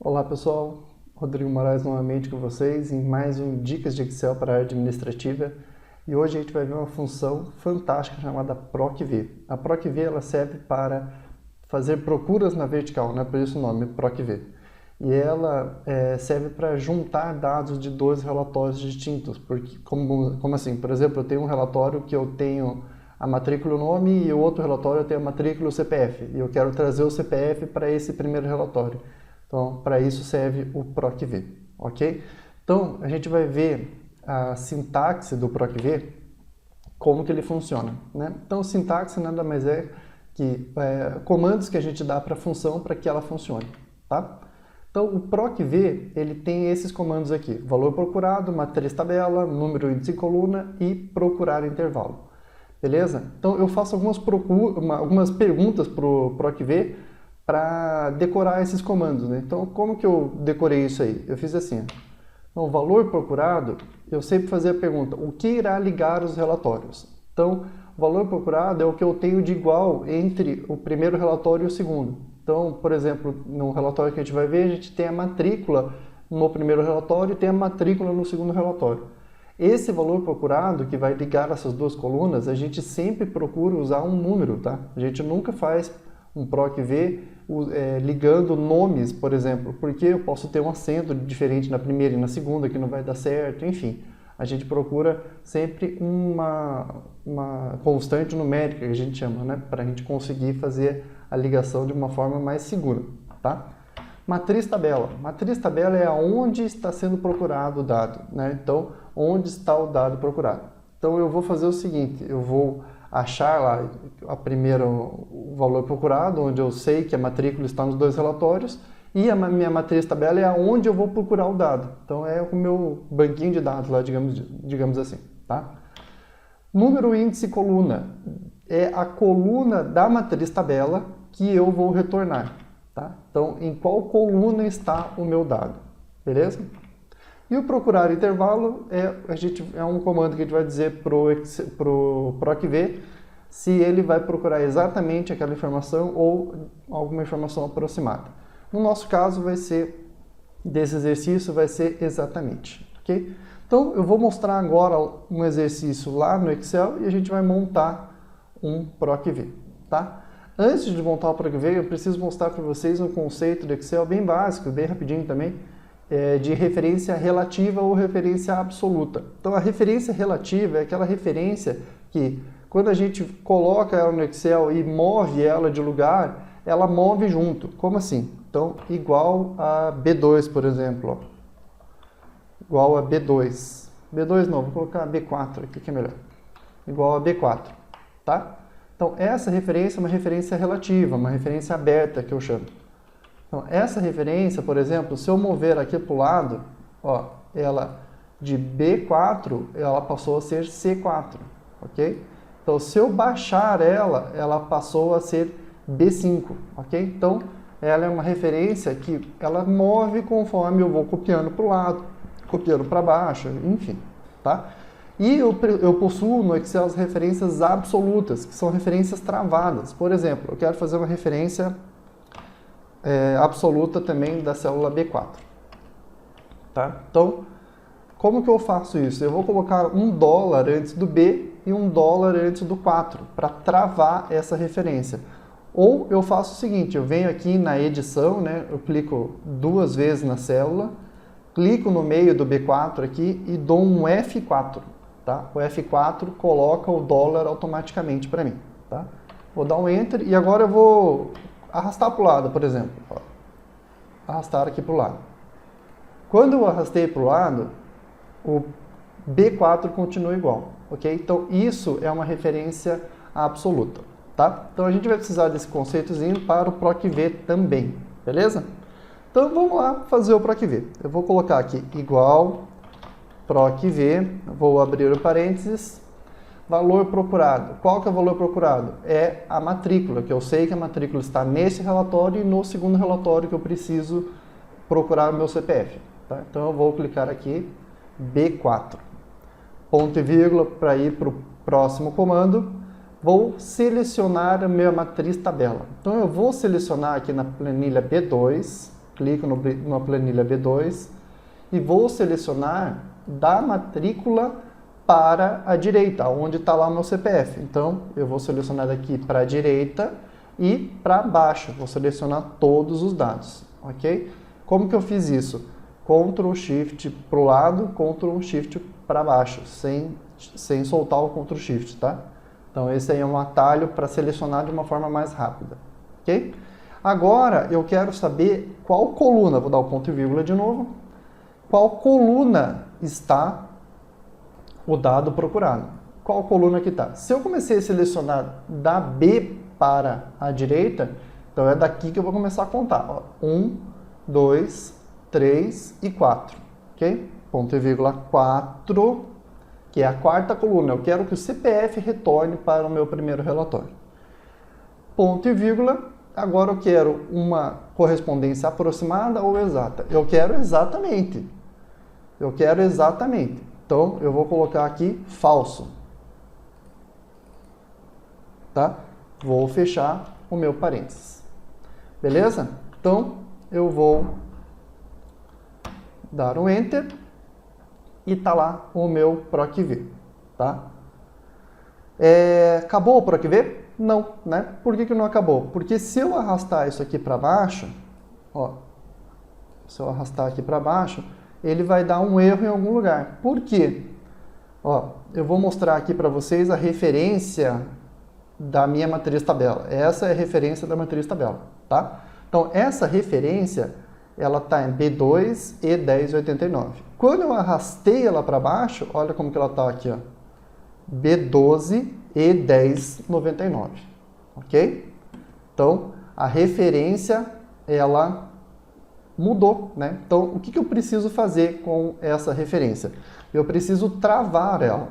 Olá pessoal, Rodrigo Moraes novamente com vocês em mais um Dicas de Excel para a área administrativa e hoje a gente vai ver uma função fantástica chamada PROC-V. A PROC-V ela serve para fazer procuras na vertical, né? Por isso o nome PROC-V. E ela serve para juntar dados de dois relatórios distintos, porque como assim? Por exemplo, eu tenho um relatório que eu tenho a matrícula e o nome e o outro relatório eu tenho a matrícula e o CPF e eu quero trazer o CPF para esse primeiro relatório. Então, para isso serve o PROC-V, ok? Então, a gente vai ver a sintaxe do PROC-V, como que ele funciona, né? Então, sintaxe nada mais é que comandos que a gente dá para a função para que ela funcione, tá? Então, o PROC-V, ele tem esses comandos aqui, valor procurado, matriz tabela, número índice e coluna e procurar intervalo, beleza? Então, eu faço algumas perguntas para o PROC-V, para decorar esses comandos, né? Então, como que eu decorei isso aí? Eu fiz assim, então, valor procurado, eu sempre fazia a pergunta, o que irá ligar os relatórios? Então, o valor procurado é o que eu tenho de igual entre o primeiro relatório e o segundo. Então, por exemplo, no relatório que a gente vai ver, a gente tem a matrícula no primeiro relatório e tem a matrícula no segundo relatório. Esse valor procurado, que vai ligar essas duas colunas, a gente sempre procura usar um número, tá? A gente nunca faz um PROC-V ligando nomes, por exemplo, porque eu posso ter um acento diferente na primeira e na segunda que não vai dar certo, enfim. A gente procura sempre uma constante numérica, que a gente chama, né? Para a gente conseguir fazer a ligação de uma forma mais segura, tá? Matriz tabela. Matriz tabela é onde está sendo procurado o dado, né? Então, onde está o dado procurado. Então, eu vou fazer o seguinte, eu vou achar lá o valor procurado, onde eu sei que a matrícula está nos dois relatórios, e a minha matriz tabela é onde eu vou procurar o dado. Então, é o meu banquinho de dados lá, digamos assim, tá? Número, índice e coluna é a coluna da matriz tabela que eu vou retornar, tá? Então, em qual coluna está o meu dado, beleza? E o procurar intervalo é um comando que a gente vai dizer para o PROC-V se ele vai procurar exatamente aquela informação ou alguma informação aproximada. No nosso caso, desse exercício, vai ser exatamente, ok? Então, eu vou mostrar agora um exercício lá no Excel e a gente vai montar um PROC-V, tá? Antes de montar o PROC-V, eu preciso mostrar para vocês um conceito do Excel bem básico, bem rapidinho também, de referência relativa ou referência absoluta. Então, a referência relativa é aquela referência que, quando a gente coloca ela no Excel e move ela de lugar, ela move junto. Como assim? Então, igual a B2, por exemplo. Ó. Igual a B2. B2 não, vou colocar B4 aqui que é melhor. Igual a B4, tá? Então, essa referência é uma referência relativa, uma referência aberta que eu chamo. Então, essa referência, por exemplo, se eu mover aqui para o lado, ó, ela de B4, ela passou a ser C4, ok? Então, se eu baixar ela passou a ser B5, ok? Então, ela é uma referência que ela move conforme eu vou copiando para o lado, copiando para baixo, enfim, tá? E eu possuo no Excel as referências absolutas, que são referências travadas. Por exemplo, eu quero fazer uma referência absoluta também da célula B4. Tá? Então, como que eu faço isso? Eu vou colocar $1 antes do B e $1 antes do 4, para travar essa referência. Ou eu faço o seguinte, eu venho aqui na edição, né, eu clico 2 vezes na célula, clico no meio do B4 aqui e dou um F4. Tá? O F4 coloca o dólar automaticamente para mim. Tá? Vou dar um Enter e agora eu vou arrastar para o lado, por exemplo. Ó. Arrastar aqui para o lado. Quando eu arrastei para o lado, o B4 continua igual, ok? Então, isso é uma referência absoluta, tá? Então, a gente vai precisar desse conceitozinho para o PROC-V também, beleza? Então, vamos lá fazer o PROC-V. Eu vou colocar aqui igual PROC-V, vou abrir o parênteses, valor procurado. Qual que é o valor procurado? É a matrícula, que eu sei que a matrícula está nesse relatório e no segundo relatório que eu preciso procurar o meu CPF. Tá? Então eu vou clicar aqui, B4, ponto e vírgula, para ir para o próximo comando. Vou selecionar a minha matriz tabela. Então eu vou selecionar aqui na planilha B2, clico na planilha B2 e vou selecionar da matrícula para a direita, onde está lá o meu CPF. Então, eu vou selecionar daqui para a direita e para baixo, vou selecionar todos os dados, ok? Como que eu fiz isso? Ctrl Shift para o lado, Ctrl Shift para baixo, sem soltar o Ctrl Shift, tá? Então, esse aí é um atalho para selecionar de uma forma mais rápida, ok? Agora, eu quero saber qual coluna, vou dar o ponto e vírgula de novo, qual coluna está o dado procurado. Qual coluna que está? Se eu comecei a selecionar da B para a direita, então é daqui que eu vou começar a contar. 1, 2, 3 e 4, ok? Ponto e vírgula 4, que é a quarta coluna. Eu quero que o CPF retorne para o meu primeiro relatório. Ponto e vírgula, agora eu quero uma correspondência aproximada ou exata? Eu quero exatamente. Eu quero exatamente. Então, eu vou colocar aqui falso. Tá? Vou fechar o meu parênteses. Beleza? Então, eu vou dar um Enter e tá lá o meu PROC-V. Tá? Acabou o PROC-V? Não, né? Por que não acabou? Porque se eu arrastar isso aqui para baixo, ó, se eu arrastar aqui para baixo, ele vai dar um erro em algum lugar. Por quê? Ó, eu vou mostrar aqui para vocês a referência da minha matriz tabela. Essa é a referência da matriz tabela, tá? Então, essa referência, ela está em B2 e 1089. Quando eu arrastei ela para baixo, olha como que ela está aqui, ó. B12 e 1099, ok? Então, a referência, ela mudou, né? Então, o que eu preciso fazer com essa referência? Eu preciso travar ela.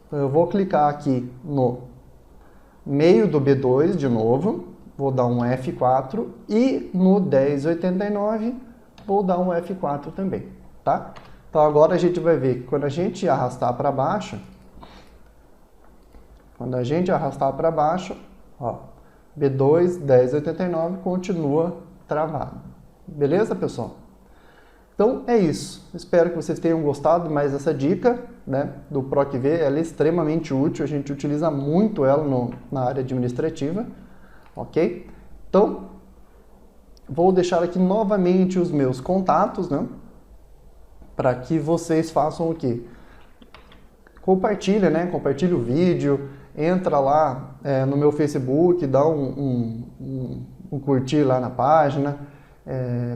Então, eu vou clicar aqui no meio do B2 de novo, vou dar um F4 e no 1089 vou dar um F4 também, tá? Então, agora a gente vai ver que quando a gente arrastar para baixo, ó, B2 1089 continua travado. Beleza, pessoal? Então, é isso. Espero que vocês tenham gostado mais dessa dica, né, do PROC-V. Ela é extremamente útil, a gente utiliza muito ela na área administrativa, ok? Então, vou deixar aqui novamente os meus contatos, né, para que vocês façam o quê? Compartilha, né? Compartilha o vídeo, entra lá no meu Facebook, dá um curtir lá na página,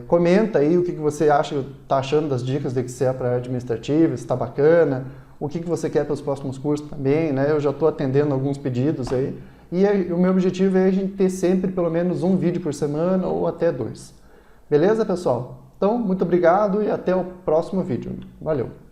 comenta aí o que você está achando das dicas do Excel para a área administrativa, se está bacana, o que você quer para os próximos cursos também, né? Eu já estou atendendo alguns pedidos aí, e o meu objetivo é a gente ter sempre pelo menos um vídeo por semana ou até 2. Beleza, pessoal? Então, muito obrigado e até o próximo vídeo. Valeu!